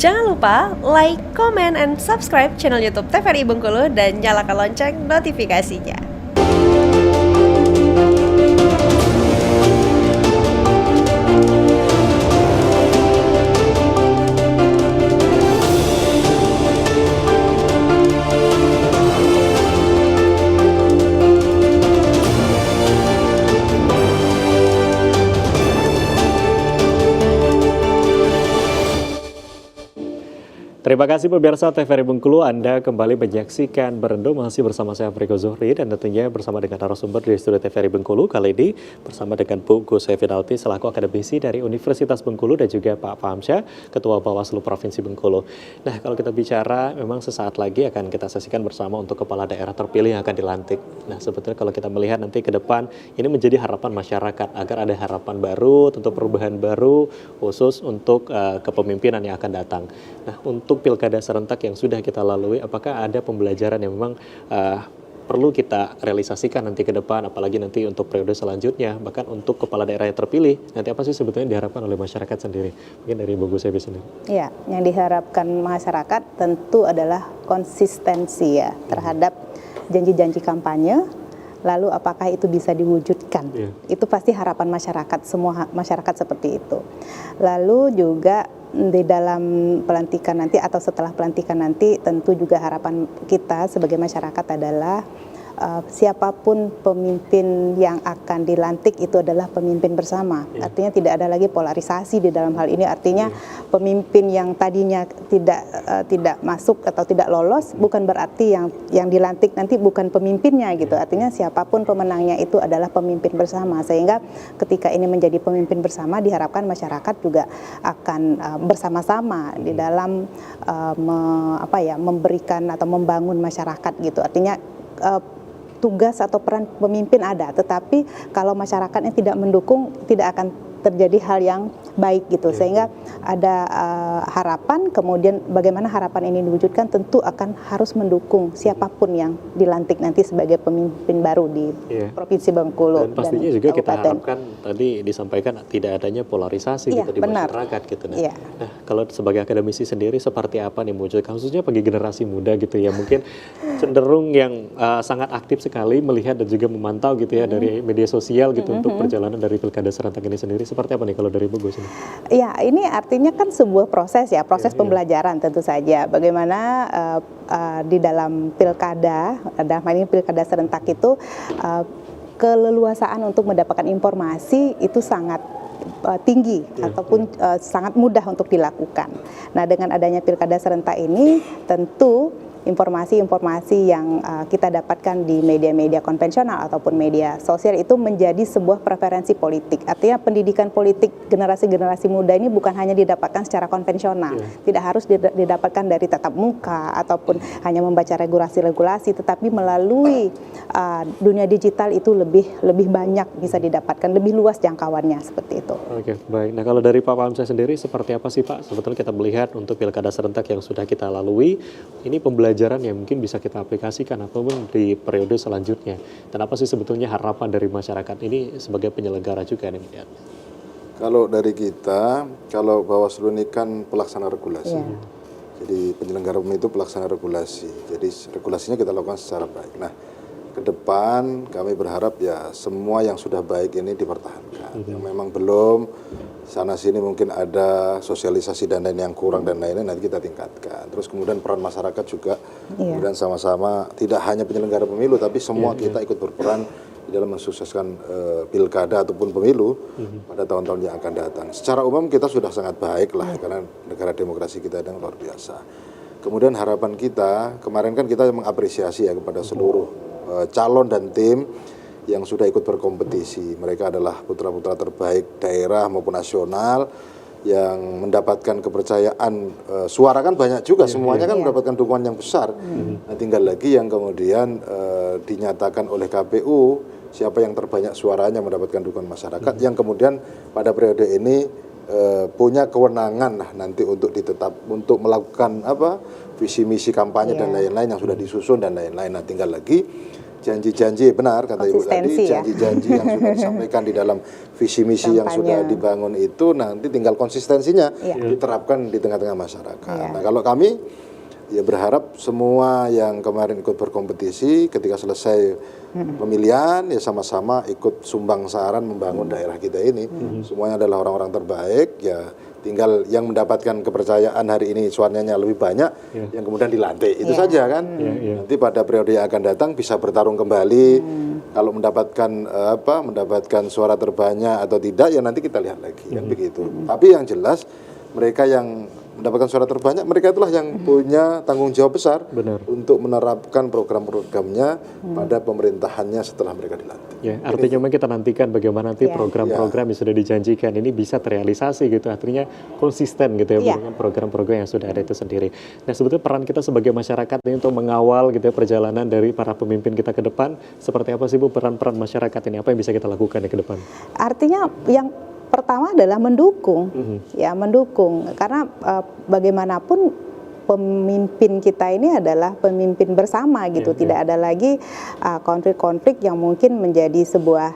Jangan lupa like, comment, and subscribe channel YouTube TVRI Bengkulu dan nyalakan lonceng notifikasinya. Terima kasih pemirsa TVRI Bengkulu, Anda kembali menyaksikan Berendo masih bersama saya Friko Zuhri dan tentunya bersama dengan narasumber di studio TVRI Bengkulu kali ini bersama dengan Bu Gus Evinalti selaku akademisi dari Universitas Bengkulu dan juga Pak Fahamsyah, Ketua Bawaslu Provinsi Bengkulu. Nah, kalau kita bicara memang sesaat lagi akan kita saksikan bersama untuk kepala daerah terpilih yang akan dilantik. Nah, sebetulnya kalau kita melihat nanti ke depan ini menjadi harapan masyarakat agar ada harapan baru, tentu perubahan baru khusus untuk kepemimpinan yang akan datang. Nah, untuk pilkada serentak yang sudah kita lalui, apakah ada pembelajaran yang memang perlu kita realisasikan nanti ke depan, apalagi nanti untuk periode selanjutnya, bahkan untuk kepala daerah yang terpilih, nanti apa sih sebetulnya diharapkan oleh masyarakat sendiri? Mungkin dari Bu Gus Evi sendiri. Ya, yang diharapkan masyarakat tentu adalah konsistensi ya terhadap janji-janji kampanye. Lalu apakah itu bisa diwujudkan? Itu pasti harapan masyarakat, semua masyarakat seperti itu. Lalu juga di dalam pelantikan nanti atau setelah pelantikan nanti tentu juga harapan kita sebagai masyarakat adalah siapapun pemimpin yang akan dilantik itu adalah pemimpin bersama. Artinya tidak ada lagi polarisasi di dalam hal ini. Artinya pemimpin yang tadinya tidak masuk atau tidak lolos bukan berarti yang dilantik nanti bukan pemimpinnya gitu. Artinya siapapun pemenangnya itu adalah pemimpin bersama. Sehingga ketika ini menjadi pemimpin bersama diharapkan masyarakat juga akan bersama-sama di dalam memberikan atau membangun masyarakat gitu. Artinya tugas atau peran pemimpin ada, tetapi kalau masyarakatnya tidak mendukung tidak akan terjadi hal yang baik gitu. Sehingga ada harapan, kemudian bagaimana harapan ini diwujudkan tentu akan harus mendukung siapapun yang dilantik nanti sebagai pemimpin baru di Provinsi Bengkulu. Dan pastinya juga kita harapkan tadi disampaikan tidak adanya polarisasi gitu di masyarakat gitu. Nah, kalau sebagai akademisi sendiri seperti apa nih mewujudkan khususnya bagi generasi muda gitu ya, mungkin cenderung yang sangat aktif sekali melihat dan juga memantau gitu ya dari media sosial gitu untuk perjalanan dari pilkada serentak ini sendiri. Seperti apa nih kalau dari Bu Gus ini? Ya, ini artinya kan sebuah proses ya, proses pembelajaran tentu saja. Bagaimana di dalam pilkada, dalam hal ini pilkada serentak itu keleluasaan untuk mendapatkan informasi itu sangat tinggi ataupun sangat mudah untuk dilakukan. Nah, dengan adanya pilkada serentak ini tentu informasi-informasi yang kita dapatkan di media-media konvensional ataupun media sosial itu menjadi sebuah preferensi politik. Artinya pendidikan politik generasi-generasi muda ini bukan hanya didapatkan secara konvensional, tidak harus didapatkan dari tatap muka ataupun hanya membaca regulasi-regulasi, tetapi melalui dunia digital itu lebih banyak bisa didapatkan, lebih luas jangkauannya seperti itu. Oke, baik. Nah, kalau dari Pak Fahamsyah sendiri seperti apa sih Pak? Sebetulnya kita melihat untuk pilkada serentak yang sudah kita lalui, ini pembelajaran yang mungkin bisa kita aplikasikan ataupun di periode selanjutnya. Dan apa sih sebetulnya harapan dari masyarakat ini sebagai penyelenggara juga nih? Kalau dari kita, kalau Bawaslu ini kan pelaksana regulasi. Jadi penyelenggara pemilu itu pelaksana regulasi. Jadi regulasinya kita lakukan secara baik. Nah, ke depan kami berharap ya semua yang sudah baik ini dipertahankan. Yang memang belum sana sini mungkin ada sosialisasi dan lain yang kurang dan lainnya nanti kita tingkatkan. Terus kemudian peran masyarakat juga kemudian sama-sama tidak hanya penyelenggara pemilu tapi semua kita ikut berperan di dalam mensukseskan pilkada ataupun pemilu pada tahun-tahun yang akan datang. Secara umum kita sudah sangat baik lah karena negara demokrasi kita yang luar biasa. Kemudian harapan kita kemarin kan kita mengapresiasi ya kepada seluruh calon dan tim yang sudah ikut berkompetisi. Mereka adalah putra-putra terbaik daerah maupun nasional yang mendapatkan kepercayaan. Suara kan banyak juga, semuanya kan mendapatkan dukungan yang besar. Nah, tinggal lagi yang kemudian dinyatakan oleh KPU siapa yang terbanyak suaranya mendapatkan dukungan masyarakat yang kemudian pada periode ini punya kewenangan lah nanti untuk untuk melakukan visi misi kampanye dan lain-lain yang sudah disusun dan lain-lain. Nah, tinggal lagi janji-janji, benar kata Ibu tadi, Konsistensi ya. janji-janji yang sudah disampaikan di dalam visi misi yang sudah dibangun itu nanti tinggal konsistensinya diterapkan di tengah-tengah masyarakat. Nah, kalau kami ya berharap semua yang kemarin ikut berkompetisi ketika selesai pemilihan ya sama-sama ikut sumbang saran membangun daerah kita ini. Semuanya adalah orang-orang terbaik, ya tinggal yang mendapatkan kepercayaan hari ini suaranya lebih banyak yang kemudian dilantik. Itu saja kan. Nanti pada periode yang akan datang bisa bertarung kembali. Kalau mendapatkan suara terbanyak atau tidak ya nanti kita lihat lagi kan begitu. Tapi yang jelas mereka yang mendapatkan suara terbanyak, mereka itulah yang punya tanggung jawab besar untuk menerapkan program-programnya pada pemerintahannya setelah mereka dilantik. Ya, artinya memang kita nantikan bagaimana nanti program-program yang sudah dijanjikan ini bisa terrealisasi gitu, artinya konsisten gitu ya dengan program-program yang sudah ada itu sendiri. Nah, sebetulnya peran kita sebagai masyarakat ini untuk mengawal gitu ya perjalanan dari para pemimpin kita ke depan, seperti apa sih Bu peran-peran masyarakat ini, apa yang bisa kita lakukan ya ke depan? Artinya yang pertama adalah mendukung, ya mendukung, karena bagaimanapun pemimpin kita ini adalah pemimpin bersama gitu, tidak ada lagi konflik-konflik yang mungkin menjadi sebuah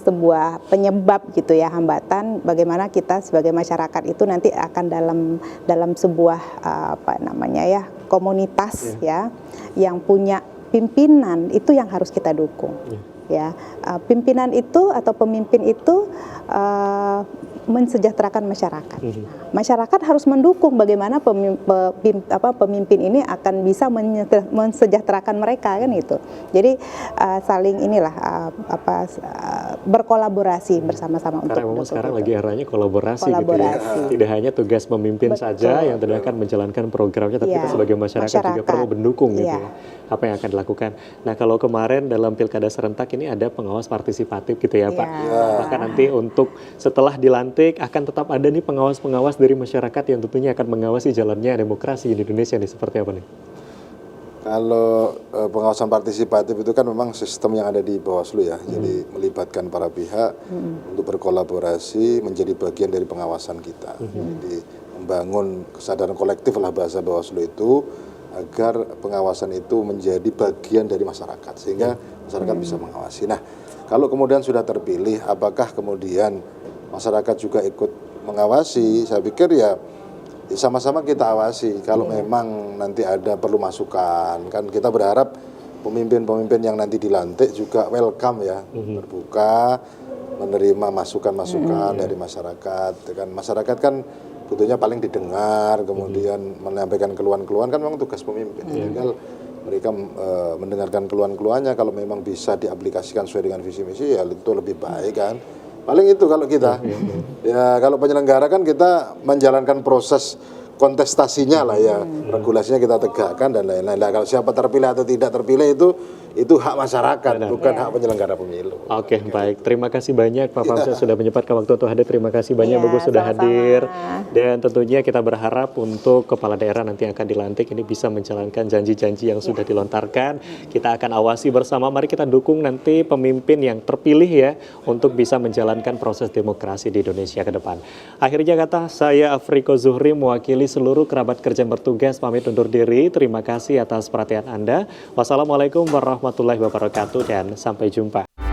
sebuah penyebab gitu ya, hambatan bagaimana kita sebagai masyarakat itu nanti akan dalam sebuah komunitas ya yang punya pimpinan, itu yang harus kita dukung. Ya, pimpinan itu atau pemimpin itu mensejahterakan masyarakat. Masyarakat harus mendukung bagaimana pemimpin ini akan bisa mensejahterakan mereka kan itu. Jadi saling berkolaborasi bersama-sama untuk. Karena memang sekarang lagi eranya kolaborasi. Gitu ya. Tidak hanya tugas pemimpin saja yang tidak akan menjalankan programnya, tapi kita sebagai masyarakat juga perlu mendukung gitu ya. Apa yang akan dilakukan. Nah, kalau kemarin dalam pilkada serentak ini ada pengawas partisipatif gitu ya Pak. Bahkan nanti untuk setelah dilantik akan tetap ada nih pengawas-pengawas dari masyarakat yang tentunya akan mengawasi jalannya demokrasi di Indonesia nih, seperti apa nih? Kalau pengawasan partisipatif itu kan memang sistem yang ada di Bawaslu ya, jadi melibatkan para pihak untuk berkolaborasi menjadi bagian dari pengawasan kita. Jadi membangun kesadaran kolektif lah bahasa Bawaslu itu, agar pengawasan itu menjadi bagian dari masyarakat sehingga masyarakat bisa mengawasi. Nah, kalau kemudian sudah terpilih, apakah kemudian masyarakat juga ikut mengawasi? Saya pikir ya sama-sama kita awasi. Kalau memang nanti ada perlu masukan, kan kita berharap pemimpin-pemimpin yang nanti dilantik juga welcome ya, terbuka, menerima masukan-masukan dari masyarakat. Kan masyarakat kan butuhnya paling didengar, kemudian menyampaikan keluhan-keluhan, kan memang tugas pemimpin. Tinggal mereka mendengarkan keluhan-keluhannya, kalau memang bisa diaplikasikan sesuai dengan visi misi ya itu lebih baik kan. Paling itu kalau kita. Ya kalau penyelenggara kan kita menjalankan proses kontestasinya lah ya, regulasinya kita tegakkan dan lain-lain. Nah, kalau siapa terpilih atau tidak terpilih itu hak masyarakat, bukan hak penyelenggara pemilu. Oke, baik. Terima kasih banyak Pak Famsa sudah menyempatkan waktu untuk hadir. Terima kasih banyak Bu sudah hadir. Dan tentunya kita berharap untuk kepala daerah nanti yang akan dilantik ini bisa menjalankan janji-janji yang sudah dilontarkan. Kita akan awasi bersama. Mari kita dukung nanti pemimpin yang terpilih ya untuk bisa menjalankan proses demokrasi di Indonesia ke depan. Akhirnya kata saya Afriko Zuhri mewakili seluruh kerabat kerja yang bertugas pamit undur diri. Terima kasih atas perhatian Anda. Wassalamualaikum warahmatullahi wabarakatuh dan sampai jumpa.